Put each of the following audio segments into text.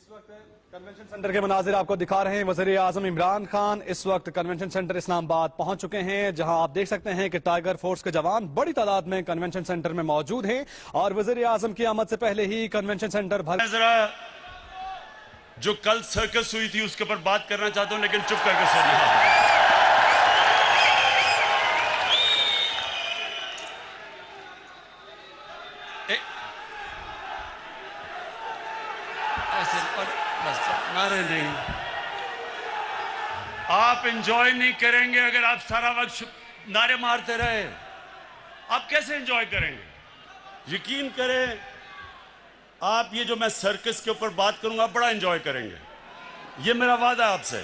Convention centre के मनाजिर आपको दिखा रहे हैं। वज़ीर आज़म इमरान खान इस वक्त कन्वेंशन सेंटर इस्लामाबाद पहुंच चुके हैं, जहां आप देख सकते हैं कि टाइगर फोर्स के जवान बड़ी तादाद में कन्वेंशन सेंटर में मौजूद हैं और वज़ीर आज़म की आमद से पहले ही कन्वेंशन सेंटर भर। जरा जो कल सर्कस हुई थी उसके ऊपर बात करना चाहता हूं, लेकिन चुप करके सुनिए। नारे नहीं, आप एंजॉय नहीं करेंगे अगर आप सारा वक्त नारे मारते रहे। आप कैसे एंजॉय करेंगे? यकीन करें, आप ये जो मैं सर्कस के ऊपर बात करूंगा बड़ा एंजॉय करेंगे, ये मेरा वादा है आपसे।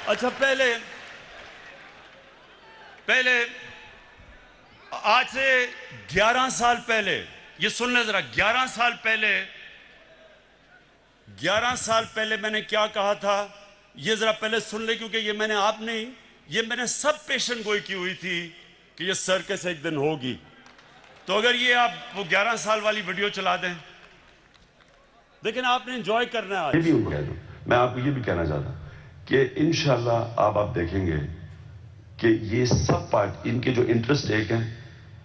अच्छा, पहले आज से 11 साल पहले, ये सुन ले जरा, 11 साल पहले मैंने क्या कहा था, ये जरा पहले सुन ले, क्योंकि ये मैंने आप नहीं, ये मैंने सब पेशन गोई की हुई थी कि ये सर्कस एक दिन होगी। तो अगर ये आप वो 11 साल वाली वीडियो चला दें, लेकिन आपने एंजॉय करना है आज। मैं आपको ये भी कहना चाहता कि इंशाल्लाह आप देखेंगे कि ये सब पार्ट, इनके जो इंटरेस्ट एक हैं,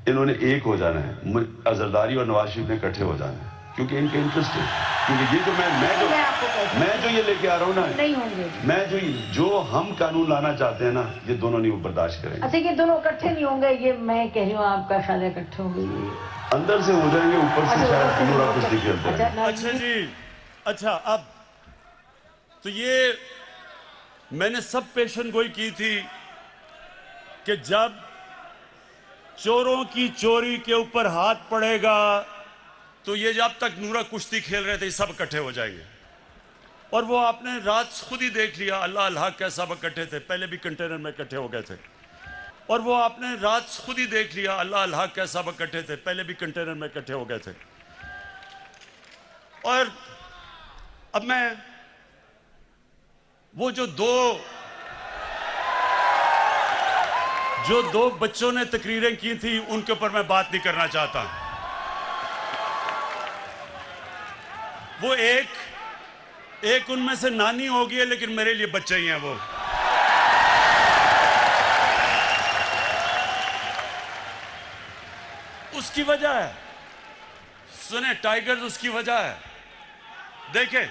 इन्होंने एक हो जाना है। जरदारी और नवाज शरीफ ने इकट्ठे हो जाना है, क्योंकि इनके इंटरेस्ट है। क्योंकि ये जो मैं जो ये लेके आ रहा हूँ ना, नहीं होंगे, मैं जो हम कानून लाना चाहते हैं ना, ये दोनों नहीं बर्दाश्त करेंगे। अच्छा, ये दोनों इकट्ठे नहीं होंगे, ये मैं कह रही हूँ आपका शायद इकट्ठे होंगे, अंदर से हो जाएंगे, ऊपर से शायद पूरा कुछ निकलता है। अच्छा जी, अच्छा, अब तो ये मैंने सब पेशन गोई की थी कि जब चोरों की चोरी के ऊपर हाथ पड़ेगा तो ये जब तक नूरा कुश्ती खेल रहे थे सब इकट्ठे हो जाएंगे। और वो आपने रात खुद ही देख लिया, अल्लाह अल्लाह क्या सब इकट्ठे थे, पहले भी कंटेनर में इकट्ठे हो गए थे। और वो आपने रात खुद ही देख लिया, अल्लाह अल्लाह क्या सब इकट्ठे थे, पहले भी कंटेनर में इकट्ठे हो गए थे। और अब मैं वो जो दो बच्चों ने तकरीरें की थी उनके ऊपर मैं बात नहीं करना चाहता। वो एक उनमें से नानी होगी है, लेकिन मेरे लिए बच्चे ही हैं वो। उसकी वजह है, सुने टाइगर्स, उसकी वजह है। देखें,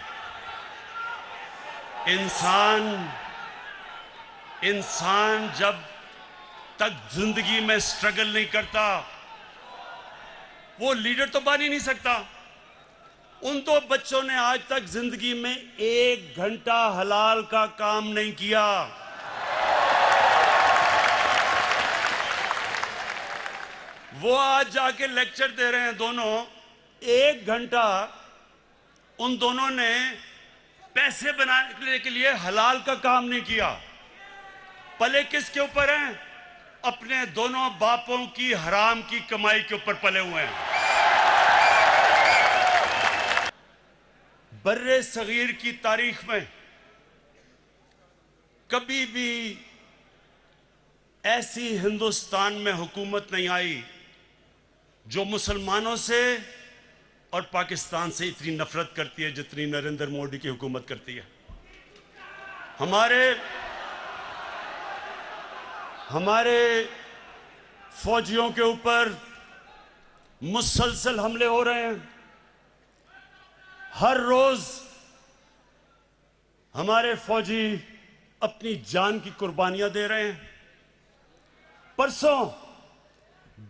इंसान जब तक जिंदगी में स्ट्रगल नहीं करता वो लीडर तो बन ही नहीं सकता। उन दो बच्चों ने आज तक जिंदगी में 1 घंटा हलाल का काम नहीं किया। वो आज जाके लेक्चर दे रहे हैं दोनों। 1 घंटा उन दोनों ने पैसे बनाने के लिए हलाल का काम नहीं किया। पले किसके ऊपर हैं? अपने दोनों बापों की हराम की कमाई के ऊपर पले हुए हैं। बर्रे सगीर की तारीख में कभी भी ऐसी हिंदुस्तान में हुकूमत नहीं आई जो मुसलमानों से और पाकिस्तान से इतनी नफरत करती है जितनी नरेंद्र मोदी की हुकूमत करती है। हमारे फौजियों के ऊपर मुसलसल हमले हो रहे हैं। हर रोज हमारे फौजी अपनी जान की कुर्बानियां दे रहे हैं। परसों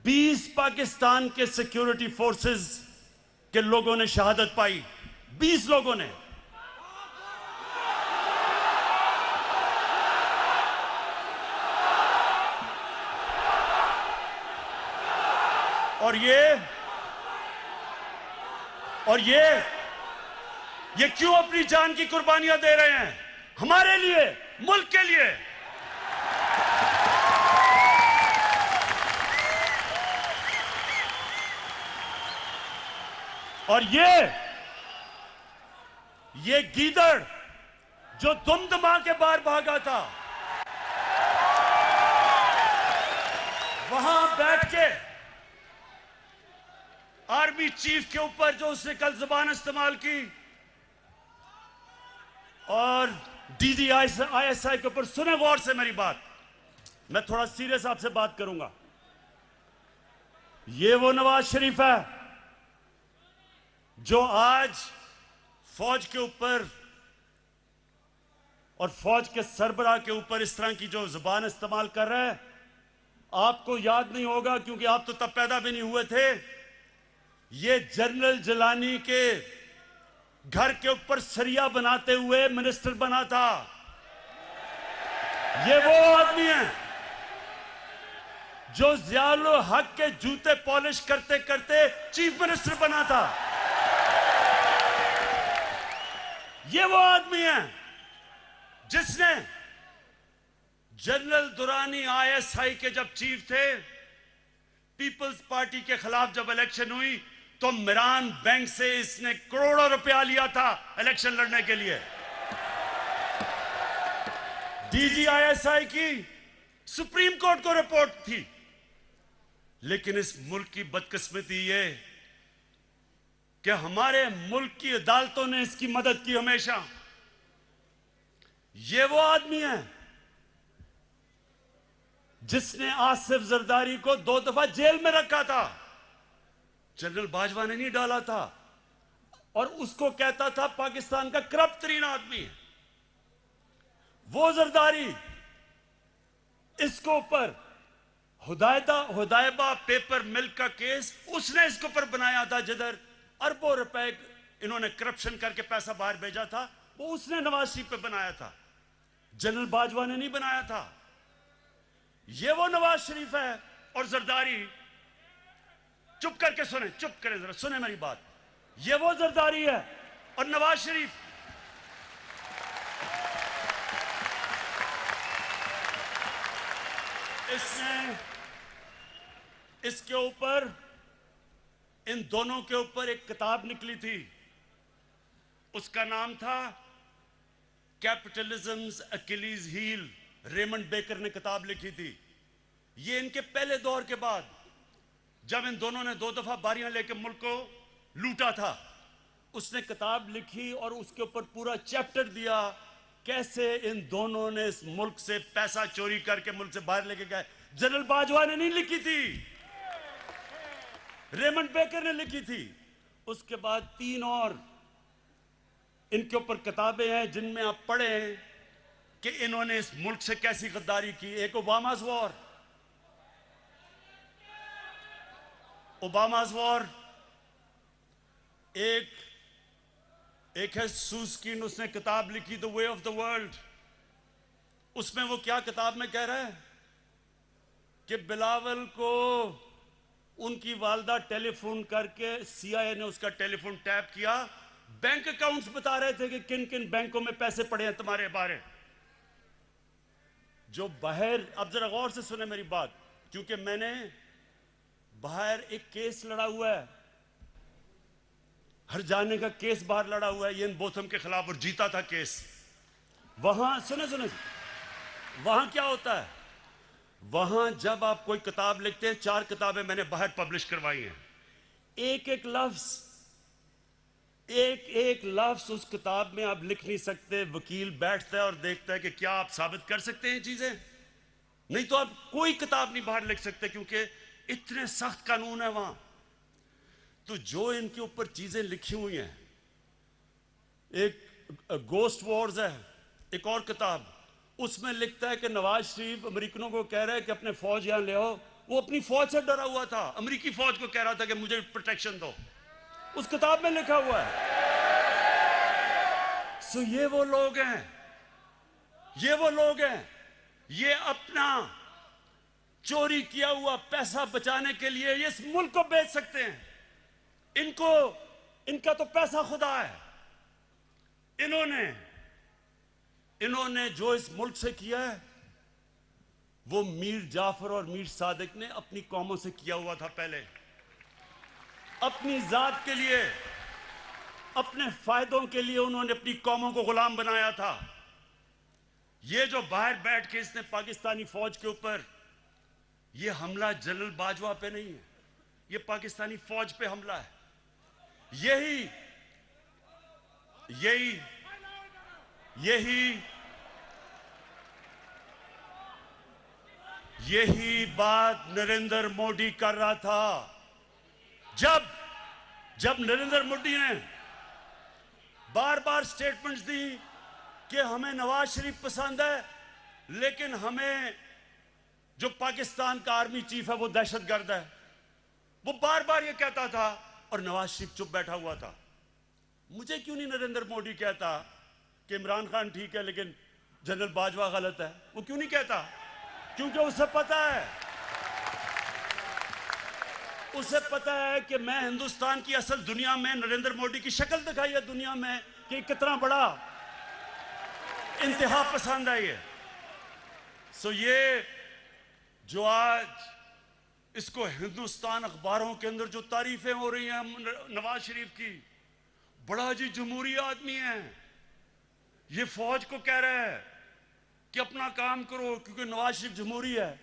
20 पाकिस्तान के सिक्योरिटी फोर्सेस के लोगों ने शहादत पाई। 20 लोगों ने। और ये क्यों अपनी जान की कुर्बानियां दे रहे हैं? हमारे लिए, मुल्क के लिए। और ये गीदड़ जो दुमदमा के बाहर भागा था, वहां बैठ के आर्मी चीफ के ऊपर जो उसने कल जुबान इस्तेमाल की, और DGISI के ऊपर, सुने गौर से मेरी बात, मैं थोड़ा सीरियस आपसे बात करूंगा। ये वो नवाज शरीफ है जो आज फौज के ऊपर और फौज के सरबराह के ऊपर इस तरह की जो जुबान इस्तेमाल कर रहा है। आपको याद नहीं होगा क्योंकि आप तो तब पैदा भी नहीं हुए थे। ये जनरल जिलानी के घर के ऊपर सरिया बनाते हुए मिनिस्टर बना था। ये वो आदमी है जो ज़ियाउल हक के जूते पॉलिश करते करते चीफ मिनिस्टर बना था। ये वो आदमी है जिसने जनरल दुरानी ISI के जब चीफ थे, पीपल्स पार्टी के खिलाफ जब इलेक्शन हुई तो मिरान बैंक से इसने करोड़ों रुपया लिया था इलेक्शन लड़ने के लिए। DGISI की सुप्रीम कोर्ट को रिपोर्ट थी। लेकिन इस मुल्क की बदकिस्मती ये कि हमारे मुल्क की अदालतों ने इसकी मदद की हमेशा। ये वो आदमी है जिसने आसिफ जरदारी को 2 दफा जेल में रखा था। जनरल बाजवा ने नहीं डाला था, और उसको कहता था पाकिस्तान का करप्ट तरीन आदमी है वो जरदारी। इसको ऊपर हुदायबा पेपर मिल का केस उसने इसके ऊपर बनाया था, जिधर अरबों रुपए इन्होंने करप्शन करके पैसा बाहर भेजा था, वो उसने नवाज शरीफ पे बनाया था। जनरल बाजवा ने नहीं बनाया था। ये वो नवाज शरीफ है। और जरदारी, चुप करके सुने, चुप करें जरा, सुने मेरी बात। ये वो जरदारी है और नवाज शरीफ इसके ऊपर, इन दोनों के ऊपर एक किताब निकली थी, उसका नाम था कैपिटलिज्म्स अकिलीज हील। रेमंड बेकर ने किताब लिखी थी। ये इनके पहले दौर के बाद, जब इन दोनों ने 2 दफा बारियां लेकर मुल्क को लूटा था, उसने किताब लिखी और उसके ऊपर पूरा चैप्टर दिया कैसे इन दोनों ने इस मुल्क से पैसा चोरी करके मुल्क से बाहर लेके गए। जनरल बाजवा ने नहीं लिखी थी, रेमंड बेकर ने लिखी थी। उसके बाद 3 और इनके ऊपर किताबें हैं जिनमें आप पढ़ें कि इन्होंने इस मुल्क से कैसी गद्दारी की। एक ओबामा's वॉर, एक है सूस्किन, उसने किताब लिखी the way of the world. उसमें वो क्या किताब में कह रहा है कि बिलावल को उनकी वालदा टेलीफोन करके CIA ने उसका टेलीफोन टैप किया, बैंक अकाउंट्स बता रहे थे कि किन किन बैंकों में पैसे पड़े हैं तुम्हारे बारे। जो बाहर, अब जरा गौर से सुने मेरी बात, क्योंकि मैंने बाहर एक केस लड़ा हुआ है, हर जाने का केस बाहर लड़ा हुआ है ये इन बोथम के खिलाफ, और जीता था केस। वहां सुने वहां क्या होता है, वहां जब आप कोई किताब लिखते हैं, 4 किताबें मैंने बाहर पब्लिश करवाई हैं, एक एक लफ्ज उस किताब में आप लिख नहीं सकते। वकील बैठता है और देखता है कि क्या आप साबित कर सकते हैं चीजें, नहीं तो आप कोई किताब नहीं बाहर लिख सकते, क्योंकि इतने सख्त कानून है वहां। तो जो इनके ऊपर चीजें लिखी हुई हैं, एक गोस्ट वॉर्स है, एक और किताब, उसमें लिखता है कि नवाज शरीफ अमेरिकनों को कह रहा है कि अपने फौज यहां ले आओ। वो अपनी फौज से डरा हुआ था, अमेरिकी फौज को कह रहा था कि मुझे प्रोटेक्शन दो। उस किताब में लिखा हुआ है। सो ये वो लोग हैं, ये अपना चोरी किया हुआ पैसा बचाने के लिए ये इस मुल्क को बेच सकते हैं। इनका तो पैसा खुदा है। इन्होंने जो इस मुल्क से किया है वो मीर जाफर और मीर सादिक ने अपनी कौमों से किया हुआ था। पहले अपनी जात के लिए, अपने फायदों के लिए उन्होंने अपनी कौमों को गुलाम बनाया था। ये जो बाहर बैठ के इसने पाकिस्तानी फौज के ऊपर ये हमला जनरल बाजवा पे नहीं है, ये पाकिस्तानी फौज पे हमला है। यही यही यही यही बात नरेंद्र मोदी कर रहा था। जब नरेंद्र मोदी ने बार बार स्टेटमेंट्स दी कि हमें नवाज शरीफ पसंद है, लेकिन हमें जो पाकिस्तान का आर्मी चीफ है वो दहशतगर्द है, वो बार बार ये कहता था और नवाज शरीफ चुप बैठा हुआ था। मुझे क्यों नहीं नरेंद्र मोदी कहता कि इमरान खान ठीक है लेकिन जनरल बाजवा गलत है? वो क्यों नहीं कहता? क्योंकि उसे पता है कि मैं हिंदुस्तान की असल दुनिया में नरेंद्र मोदी की शक्ल दिखाई है दुनिया में कि कितना बड़ा इंतहा पसंद है ये। सो ये जो आज इसको हिंदुस्तान अखबारों के अंदर जो तारीफें हो रही हैं नवाज शरीफ की, बड़ा जी जमहूरी आदमी है, ये फौज को कह रहा है कि अपना काम करो क्योंकि नवाज शरीफ जमहूरी है।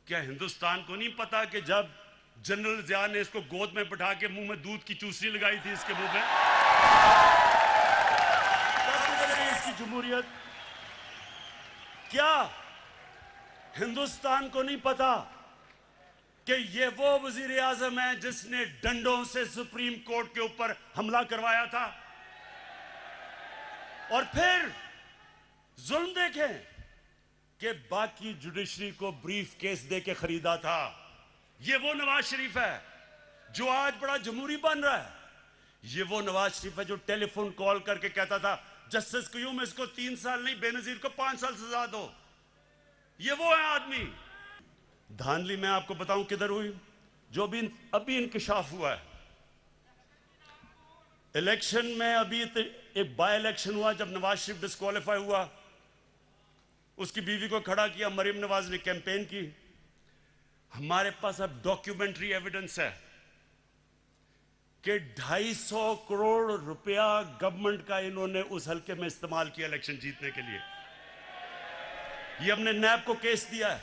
क्या हिंदुस्तान को नहीं पता कि जब जनरल जिया ने इसको गोद में बैठा के मुंह में दूध की चूसनी लगाई थी इसके मुंह में, इसकी जमहूरियत? क्या हिंदुस्तान को नहीं पता कि ये वो वजीर आजम है जिसने डंडों से सुप्रीम कोर्ट के ऊपर हमला करवाया था? और फिर जुल्म देखें कि बाकी जुडिशरी को ब्रीफ केस दे के खरीदा था। ये वो नवाज शरीफ है जो आज बड़ा जमहूरी बन रहा है। ये वो नवाज शरीफ है जो टेलीफोन कॉल करके कहता था जस्टिस क्यूम इसको 3 साल नहीं बेनजीर को 5 साल सजा दो। ये वो है आदमी। धांधली मैं आपको बताऊं किधर हुई, जो भी अभी इंकशाफ हुआ है। इलेक्शन में अभी एक बाय इलेक्शन हुआ जब नवाज शरीफ डिस्क्वालीफाई हुआ, उसकी बीवी को खड़ा किया, मरीम नवाज ने कैंपेन की। हमारे पास अब डॉक्यूमेंट्री एविडेंस है कि 250 करोड़ रुपया गवर्नमेंट का इन्होंने उस हल्के में इस्तेमाल किया इलेक्शन जीतने के लिए। ये हमने नैब को केस दिया है।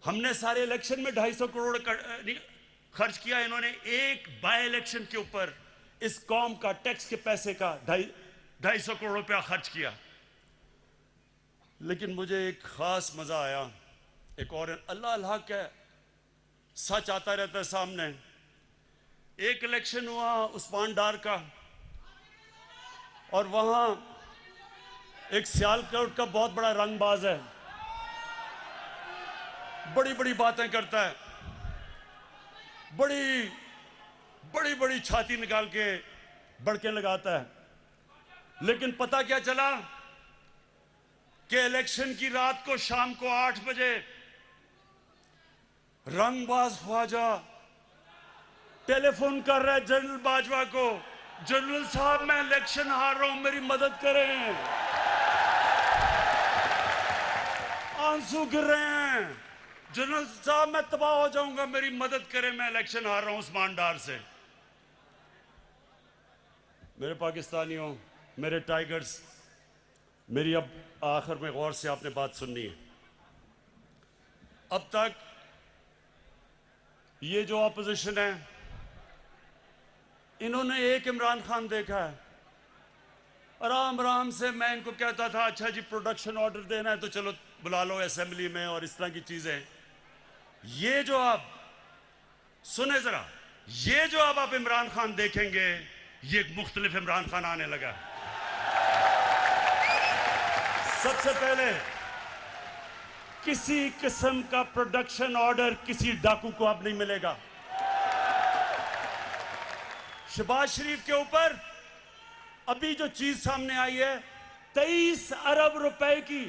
हमने सारे इलेक्शन में 250 करोड़ खर्च किया, इन्होंने एक बाय इलेक्शन के ऊपर इस कौम का टैक्स के पैसे का 250 करोड़ रुपया खर्च किया। लेकिन मुझे एक खास मजा आया, एक और अल्लाह अल्लाह का सच आता रहता है सामने। एक इलेक्शन हुआ उस्मान डार का, और वहां एक सियालकोट का बहुत बड़ा रंगबाज है, बड़ी बड़ी बातें करता है, बड़ी बड़ी बड़ी छाती निकाल के बड़के लगाता है। लेकिन पता क्या चला कि इलेक्शन की रात को शाम को 8 बजे रंगबाज ख्वाजा टेलीफोन कर रहा है जनरल बाजवा को, जनरल साहब मैं इलेक्शन हार रहा हूं, मेरी मदद करें। आंसू गिर रहे हैं, जनरल साहब मैं तबाह हो जाऊंगा, मेरी मदद करें, मैं इलेक्शन हार रहा हूं उस्मान डार से। मेरे पाकिस्तानियों, मेरे टाइगर्स, मेरी अब आखिर में गौर से आपने बात सुननी है। अब तक ये जो ऑपोजिशन है, इन्होंने एक इमरान खान देखा है। आराम आराम से मैं इनको कहता था अच्छा जी प्रोडक्शन ऑर्डर देना है तो चलो बुला लो असेंबली में और इस तरह की चीजें। ये जो आप सुने जरा, ये जो अब आप इमरान खान देखेंगे, ये एक मुख्तलिफ इमरान खान आने लगा। सबसे पहले किसी किस्म का प्रोडक्शन ऑर्डर किसी डाकू को अब नहीं मिलेगा। शहबाज शरीफ के ऊपर अभी जो चीज सामने आई है 23 अरब रुपए की,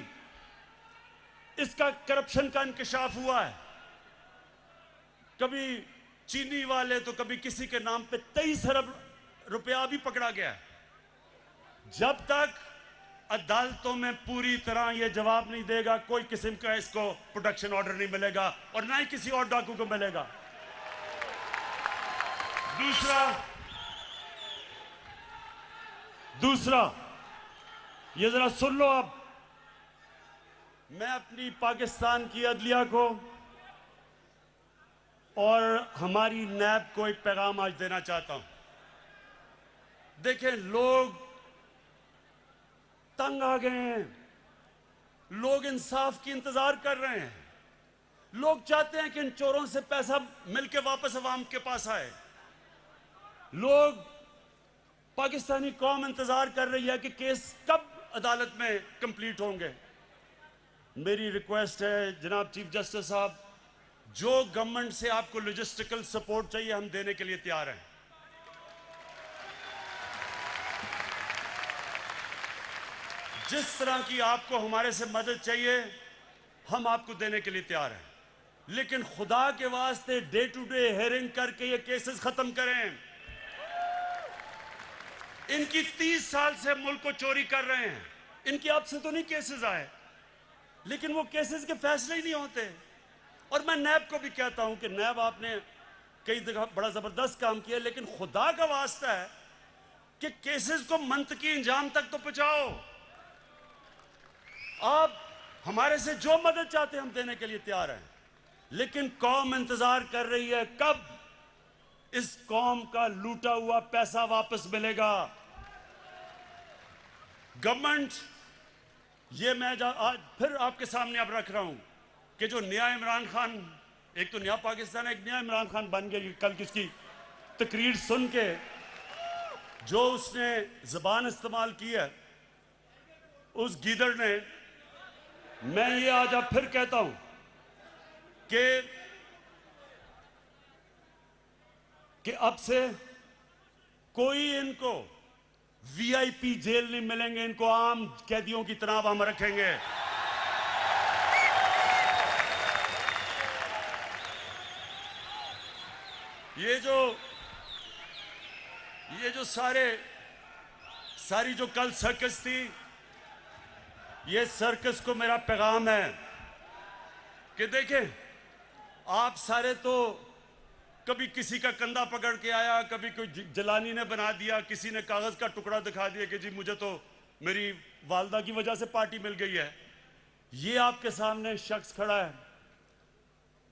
इसका करप्शन का इंकशाफ हुआ है। कभी चीनी वाले तो कभी किसी के नाम पे 23 अरब रुपया भी पकड़ा गया है। जब तक अदालतों में पूरी तरह यह जवाब नहीं देगा, कोई किस्म का इसको प्रोडक्शन ऑर्डर नहीं मिलेगा और ना ही किसी और डाकू को मिलेगा। दूसरा ये जरा सुन लो। अब मैं अपनी पाकिस्तान की अदलिया को और हमारी नैब को एक पैगाम आज देना चाहता हूं। देखें, लोग तंग आ गए हैं, लोग इंसाफ की इंतजार कर रहे हैं, लोग चाहते हैं कि इन चोरों से पैसा मिलके वापस अवाम के पास आए। लोग, पाकिस्तानी कौम इंतजार कर रही है कि केस कब अदालत में कंप्लीट होंगे। मेरी रिक्वेस्ट है जनाब चीफ जस्टिस साहब, जो गवर्नमेंट से आपको लॉजिस्टिकल सपोर्ट चाहिए हम देने के लिए तैयार हैं। जिस तरह की आपको हमारे से मदद चाहिए हम आपको देने के लिए तैयार हैं, लेकिन खुदा के वास्ते डे टू डे हेयरिंग करके ये केसेस खत्म करें। इनकी 30 साल से मुल्क को चोरी कर रहे हैं, इनकी अब से तो नहीं केसेस आए, लेकिन वो केसेस के फैसले ही नहीं होते। और मैं नैब को भी कहता हूं कि नैब आपने कई जगह बड़ा जबरदस्त काम किया, लेकिन खुदा का वास्ता है कि केसेस को मंतकी इंजाम तक तो पहुंचाओ। आप हमारे से जो मदद चाहते हैं हम देने के लिए तैयार हैं, लेकिन कौम इंतजार कर रही है कब इस कौम का लूटा हुआ पैसा वापस मिलेगा। गवर्नमेंट, ये मैं आज फिर आपके सामने अब रख रहा हूं कि जो नया इमरान खान, एक तो नया पाकिस्तान है, एक नया इमरान खान बन गया। कल किसकी तकरीर सुन के जो उसने जबान इस्तेमाल की है उस गीदड़ ने, मैं ये आज अब फिर कहता हूं कि अब से कोई इनको वीआईपी जेल नहीं मिलेंगे, इनको आम कैदियों की तरह हम रखेंगे। ये जो सारी जो कल सर्कस थी, ये सर्कस को मेरा पैगाम है कि देखें, आप सारे तो कभी किसी का कंधा पकड़ के आया, कभी कोई जलानी ने बना दिया, किसी ने कागज का टुकड़ा दिखा दिया कि जी मुझे तो मेरी वालदा की वजह से पार्टी मिल गई है। ये आपके सामने शख्स खड़ा है,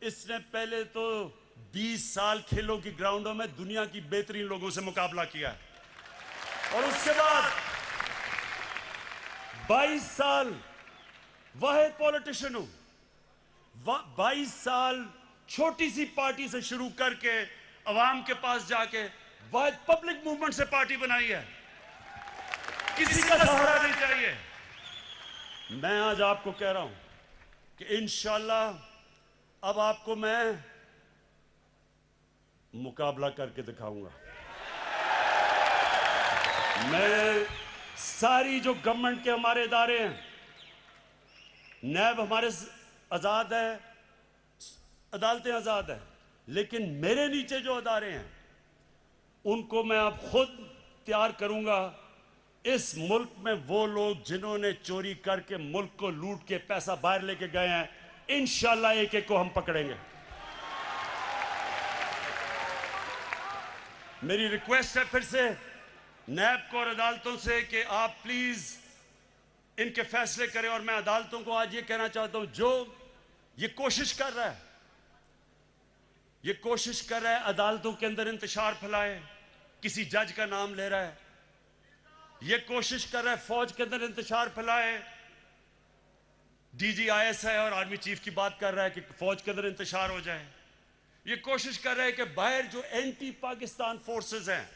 इसने पहले तो 20 साल खेलों की ग्राउंडों में दुनिया की बेहतरीन लोगों से मुकाबला किया है, और उसके बाद 22 साल वाहिद पॉलिटिशियन हूं। 22 साल छोटी सी पार्टी से शुरू करके अवाम के पास जाके वाहिद पब्लिक मूवमेंट से पार्टी बनाई है। किसी का सहारा नहीं चाहिए। मैं आज आपको कह रहा हूं कि इंशाअल्लाह अब आपको मैं मुकाबला करके दिखाऊंगा। मैं सारी जो गवर्नमेंट के हमारे इदारे हैं, नैब हमारे आजाद है, अदालतें आजाद है, लेकिन मेरे नीचे जो अदारे हैं उनको मैं अब खुद तैयार करूंगा। इस मुल्क में वो लोग जिन्होंने चोरी करके मुल्क को लूट के पैसा बाहर लेके गए हैं, इंशाअल्लाह एक एक को हम पकड़ेंगे। मेरी रिक्वेस्ट है फिर से नैब को और अदालतों से कि आप प्लीज इनके फैसले करें। और मैं अदालतों को आज ये कहना चाहता हूं, जो ये कोशिश कर रहा है अदालतों के अंदर इंतशार फैलाए, किसी जज का नाम ले रहा है, ये कोशिश कर रहा है फौज के अंदर इंतशार फैलाए, डीजी ISI और आर्मी चीफ की बात कर रहा है कि फौज के अंदर इंतशार हो जाए, ये कोशिश कर रहा है कि बाहर जो एंटी पाकिस्तान फोर्सेस हैं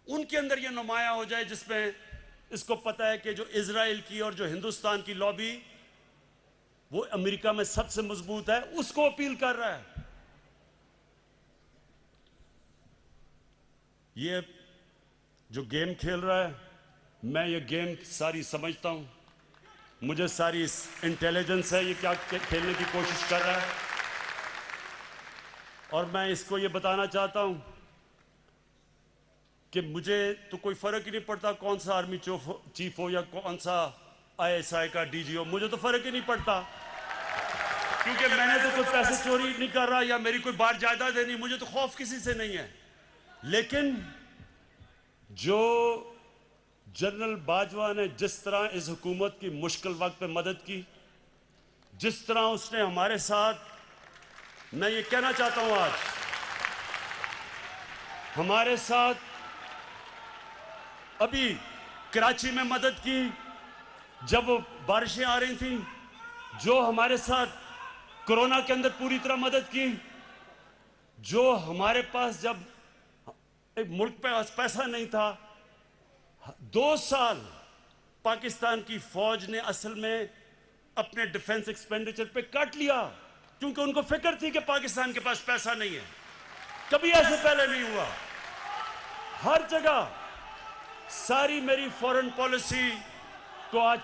उनके अंदर ये नुमाया हो जाए, जिसमें इसको पता है कि जो इजराइल की और जो हिंदुस्तान की लॉबी वो अमेरिका में सबसे मजबूत है, उसको अपील कर रहा है। ये जो गेम खेल रहा है, मैं ये गेम सारी समझता हूं, मुझे सारी इंटेलिजेंस है ये क्या खेलने की कोशिश कर रहा है। और मैं इसको ये बताना चाहता हूं कि मुझे तो कोई फर्क ही नहीं पड़ता कौन सा आर्मी चीफ हो या कौन सा ISI का DG हो, मुझे तो फर्क ही नहीं पड़ता, क्योंकि मैंने तो कोई पैसे चोरी नहीं कर रहा या मेरी कोई बार जायदाद नहीं, मुझे तो खौफ किसी से नहीं है। लेकिन जो जनरल बाजवा ने जिस तरह इस हुकूमत की मुश्किल वक्त पे मदद की, जिस तरह उसने हमारे साथ मैं ये कहना चाहता हूं, आज हमारे साथ अभी कराची में मदद की जब बारिशें आ रही थी, जो हमारे साथ कोरोना के अंदर पूरी तरह मदद की, जो हमारे पास जब एक मुल्क पे पैसा नहीं था, 2 साल पाकिस्तान की फौज ने असल में अपने डिफेंस एक्सपेंडिचर पे काट लिया, क्योंकि उनको फिक्र थी कि पाकिस्तान के पास पैसा नहीं है। कभी ऐसे पहले नहीं हुआ। हर जगह सारी मेरी फॉरेन पॉलिसी को आज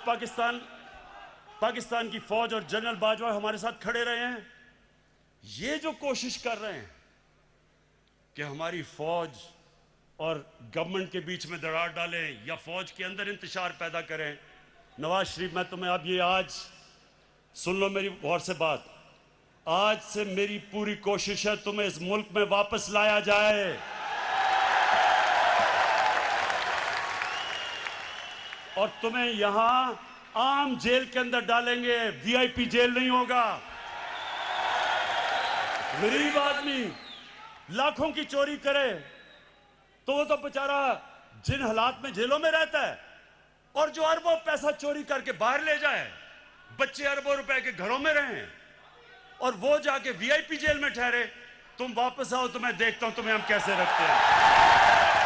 पाकिस्तान की फौज और जनरल बाजवा हमारे साथ खड़े रहे हैं। ये जो कोशिश कर रहे हैं कि हमारी फौज और गवर्नमेंट के बीच में दरार डालें या फौज के अंदर इंतशार पैदा करें, नवाज शरीफ, मैं तुम्हें अब ये आज सुन लो मेरी गौर से बात, आज से मेरी पूरी कोशिश है तुम्हें इस मुल्क में वापस लाया जाए। और तुम्हें यहां आम जेल के अंदर डालेंगे, वीआईपी जेल नहीं होगा। गरीब आदमी लाखों की चोरी करे तो वो तो बेचारा जिन हालात में जेलों में रहता है, और जो अरबों पैसा चोरी करके बाहर ले जाए, बच्चे अरबों रुपए के घरों में रहें और वो जाके वीआईपी जेल में ठहरे। तुम वापस आओ तो मैं देखता हूं तुम्हें हम कैसे रखते हैं।